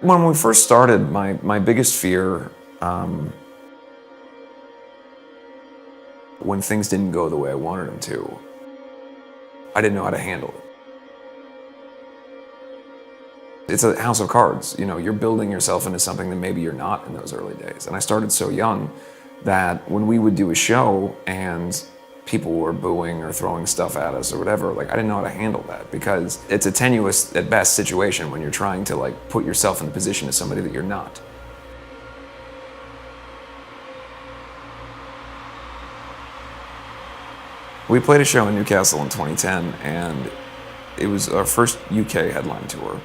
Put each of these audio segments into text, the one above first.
When we first started, my biggest fear, when things didn't go the way I wanted them to, I didn't know how to handle it. It's a house of cards. You know, you're building yourself into something that maybe you're not in those early days. And I started so young that when we would do a show and people were booing or throwing stuff at us or whatever, like, I didn't know how to handle that, because it's a tenuous at best situation when you're trying to like put yourself in the position of somebody that you're not. We played a show in Newcastle in 2010, and it was our first UK headline tour.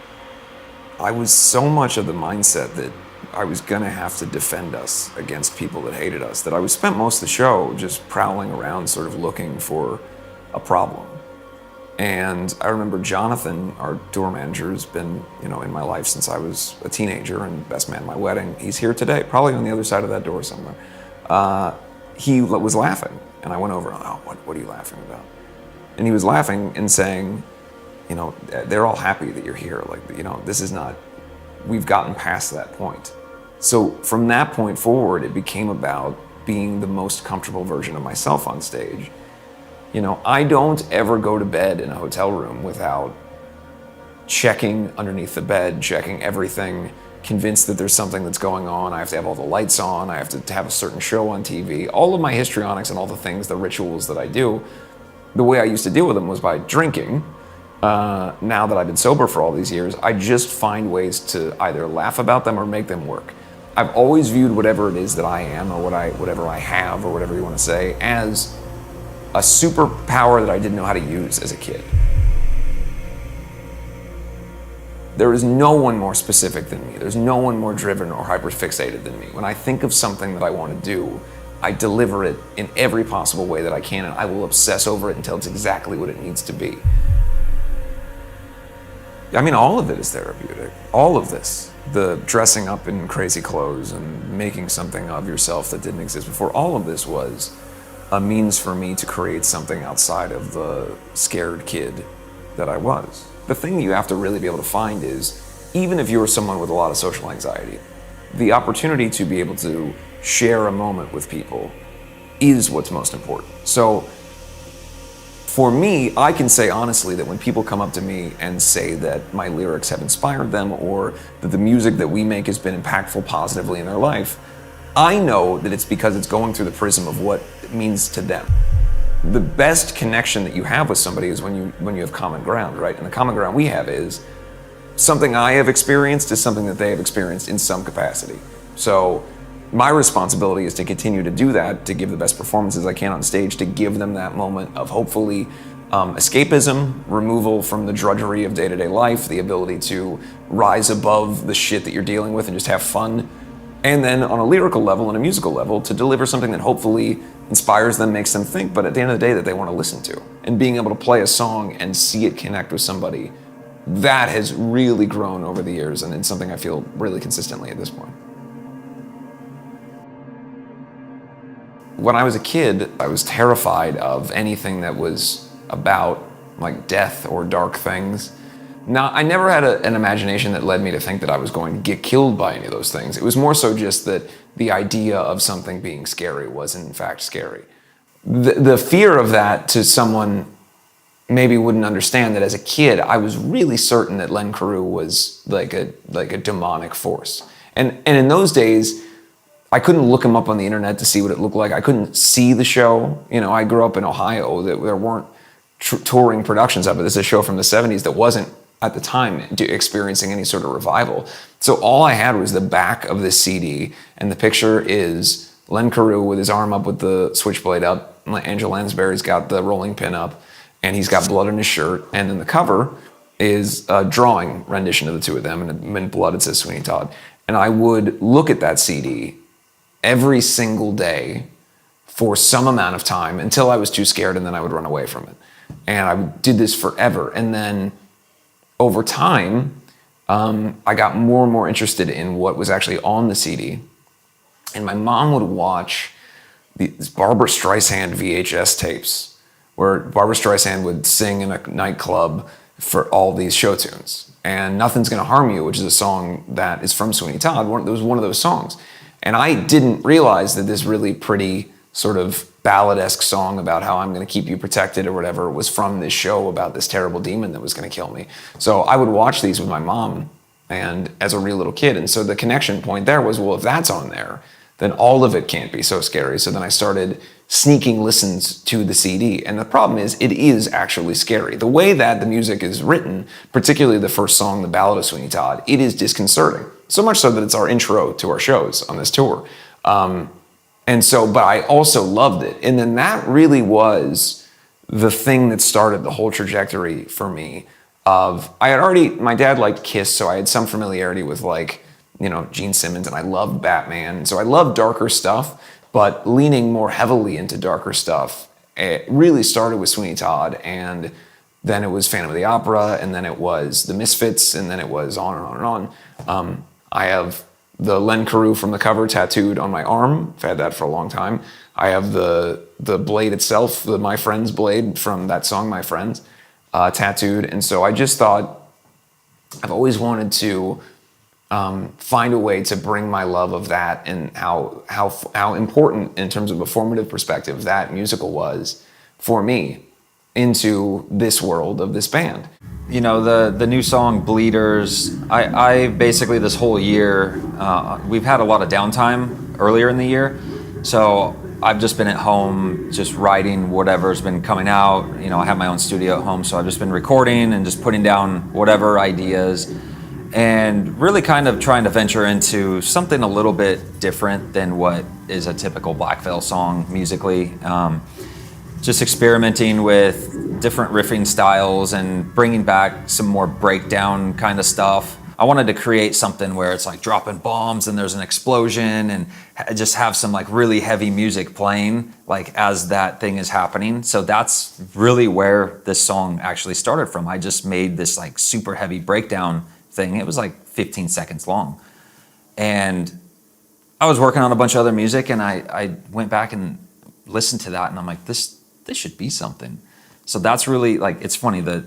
I was so much of the mindset that I was gonna have to defend us against people that hated us, that I was spent most of the show just prowling around sort of looking for a problem. And I remember Jonathan, our tour manager, has been, you know, in my life since I was a teenager and best man at my wedding. He's here today, probably on the other side of that door somewhere. He was laughing, and I went over, oh, what are you laughing about? And he was laughing and saying, you know, they're all happy that you're here. Like, you know, this is not, we've gotten past that point. So from that point forward, it became about being the most comfortable version of myself on stage. You know, I don't ever go to bed in a hotel room without checking underneath the bed, checking everything, convinced that there's something that's going on. I have to have all the lights on. I have to have a certain show on TV. All of my histrionics and all the things, the rituals that I do, the way I used to deal with them was by drinking. Now that I've been sober for all these years, I just find ways to either laugh about them or make them work. I've always viewed whatever it is that I am, or whatever I have, or whatever you want to say, as a superpower that I didn't know how to use as a kid. There is no one more specific than me. There's no one more driven or hyper-fixated than me. When I think of something that I want to do, I deliver it in every possible way that I can, and I will obsess over it until it's exactly what it needs to be. I mean, all of it is therapeutic. All of this. The dressing up in crazy clothes and making something of yourself that didn't exist before, all of this was a means for me to create something outside of the scared kid that I was. The thing you have to really be able to find is, even if you're someone with a lot of social anxiety, the opportunity to be able to share a moment with people is what's most important. So for me, I can say honestly that when people come up to me and say that my lyrics have inspired them, or that the music that we make has been impactful positively in their life, I know that it's because it's going through the prism of what it means to them. The best connection that you have with somebody is when you have common ground, right? And the common ground we have is something I have experienced is something that they have experienced in some capacity. So my responsibility is to continue to do that, to give the best performances I can on stage, to give them that moment of hopefully escapism, removal from the drudgery of day-to-day life, the ability to rise above the shit that you're dealing with and just have fun. And then on a lyrical level and a musical level, to deliver something that hopefully inspires them, makes them think, but at the end of the day that they want to listen to. And being able to play a song and see it connect with somebody, that has really grown over the years, and it's something I feel really consistently at this point. When I was a kid, I was terrified of anything that was about like death or dark things. Now, I never had an imagination that led me to think that I was going to get killed by any of those things. It was more so just that the idea of something being scary was in fact scary. The fear of that to someone maybe wouldn't understand that as a kid, I was really certain that Len Carew was like a demonic force. And in those days, I couldn't look him up on the internet to see what it looked like. I couldn't see the show. You know, I grew up in Ohio. There weren't touring productions of it. This is a show from the 70s that wasn't, at the time, experiencing any sort of revival. So all I had was the back of this CD, and the picture is Len Carew with his arm up with the switchblade up. Angela Lansbury's got the rolling pin up, and he's got blood on his shirt. And then the cover is a drawing rendition of the two of them, and in blood it says Sweeney Todd. And I would look at that CD every single day for some amount of time until I was too scared, and then I would run away from it. And I did this forever. And then over time, I got more and more interested in what was actually on the CD. And my mom would watch these Barbra Streisand VHS tapes where Barbra Streisand would sing in a nightclub for all these show tunes. And Nothing's Gonna Harm You, which is a song that is from Sweeney Todd, it was one of those songs. And I didn't realize that this really pretty sort of ballad-esque song about how I'm gonna keep you protected or whatever was from this show about this terrible demon that was gonna kill me. So I would watch these with my mom and as a real little kid. And so the connection point there was, well, if that's on there, then all of it can't be so scary. So then I started sneaking listens to the CD. And the problem is, it is actually scary. The way that the music is written, particularly the first song, The Ballad of Sweeney Todd, it is disconcerting. So much so that it's our intro to our shows on this tour. But I also loved it. And then that really was the thing that started the whole trajectory for me of, my dad liked Kiss, so I had some familiarity with Gene Simmons, and I loved Batman. So I loved darker stuff, but leaning more heavily into darker stuff, it really started with Sweeney Todd, and then it was Phantom of the Opera, and then it was The Misfits, and then it was on and on and on. I have the Len Carew from the cover tattooed on my arm. I've had that for a long time. I have the blade itself, the My Friends blade from that song, My Friends, tattooed. And so I just thought, I've always wanted to find a way to bring my love of that and how important in terms of a formative perspective that musical was for me into this world of this band. You know, the new song Bleeders, I basically this whole year, we've had a lot of downtime earlier in the year, so I've just been at home just writing whatever's been coming out. You know, I have my own studio at home, so I've just been recording and just putting down whatever ideas and really kind of trying to venture into something a little bit different than what is a typical Black Veil song musically. Just experimenting with different riffing styles and bringing back some more breakdown kind of stuff. I wanted to create something where it's like dropping bombs and there's an explosion and just have some like really heavy music playing like as that thing is happening. So that's really where this song actually started from. I just made this like super heavy breakdown thing. It was like 15 seconds long. And I was working on a bunch of other music and I went back and listened to that and I'm like, this should be something. So that's really like, it's funny that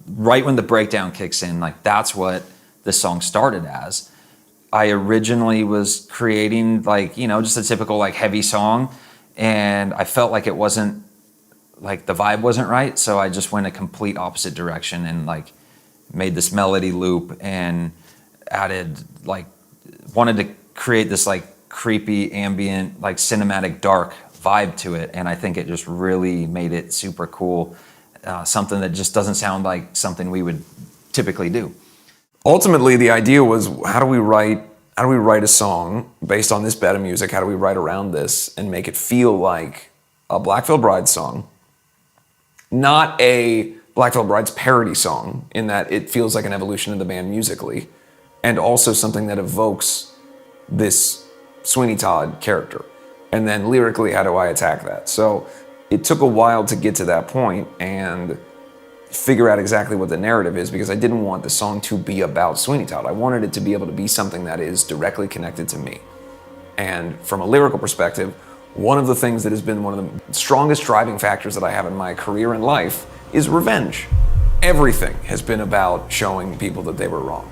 right when the breakdown kicks in, like that's what this song started as. I originally was creating like, you know, just a typical like heavy song and I felt like it wasn't, like the vibe wasn't right. So I just went a complete opposite direction and like made this melody loop and added like, wanted to create this like creepy ambient, like cinematic dark vibe to it, and I think it just really made it super cool. Something that just doesn't sound like something we would typically do. Ultimately, the idea was, how do we write a song based on this bed of music? How do we write around this and make it feel like a Black Veil Bride song? Not a Black Veil Bride's parody song, in that it feels like an evolution of the band musically, and also something that evokes this Sweeney Todd character. And then lyrically, how do I attack that? So it took a while to get to that point and figure out exactly what the narrative is, because I didn't want the song to be about Sweeney Todd. I wanted it to be able to be something that is directly connected to me. And from a lyrical perspective, one of the things that has been one of the strongest driving factors that I have in my career and life is revenge. Everything has been about showing people that they were wrong.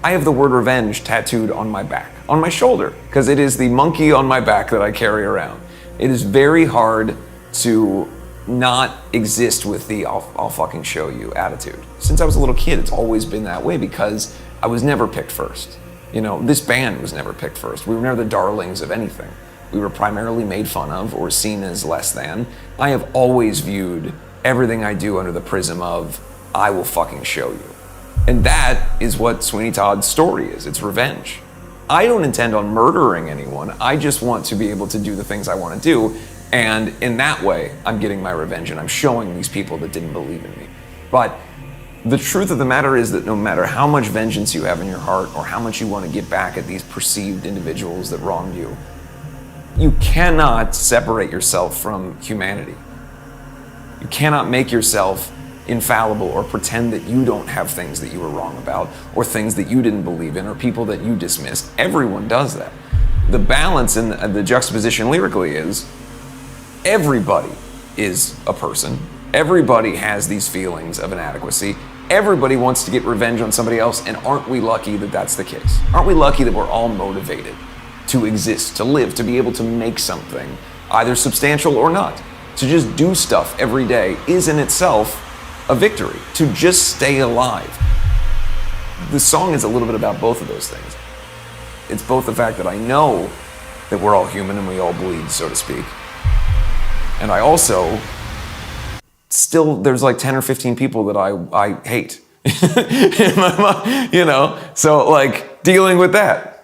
I have the word revenge tattooed on my back, on my shoulder, because it is the monkey on my back that I carry around. It is very hard to not exist with the I'll fucking show you attitude. Since I was a little kid, it's always been that way because I was never picked first. You know, this band was never picked first. We were never the darlings of anything. We were primarily made fun of or seen as less than. I have always viewed everything I do under the prism of I will fucking show you. And that is what Sweeney Todd's story is. It's revenge. I don't intend on murdering anyone. I just want to be able to do the things I want to do. And in that way, I'm getting my revenge and I'm showing these people that didn't believe in me. But the truth of the matter is that no matter how much vengeance you have in your heart or how much you want to get back at these perceived individuals that wronged you, you cannot separate yourself from humanity. You cannot make yourself infallible or pretend that you don't have things that you were wrong about or things that you didn't believe in or people that you dismissed. Everyone does that. The balance and the juxtaposition lyrically is everybody is a person. Everybody has these feelings of inadequacy. Everybody wants to get revenge on somebody else, and aren't we lucky that that's the case? Aren't we lucky that we're all motivated to exist, to live, to be able to make something, either substantial or not? To just do stuff every day is in itself a victory, to just stay alive. The song is a little bit about both of those things. It's both the fact that I know that we're all human and we all bleed, so to speak. And I also, still, there's like 10 or 15 people that I hate in my mind, you know? So like, dealing with that.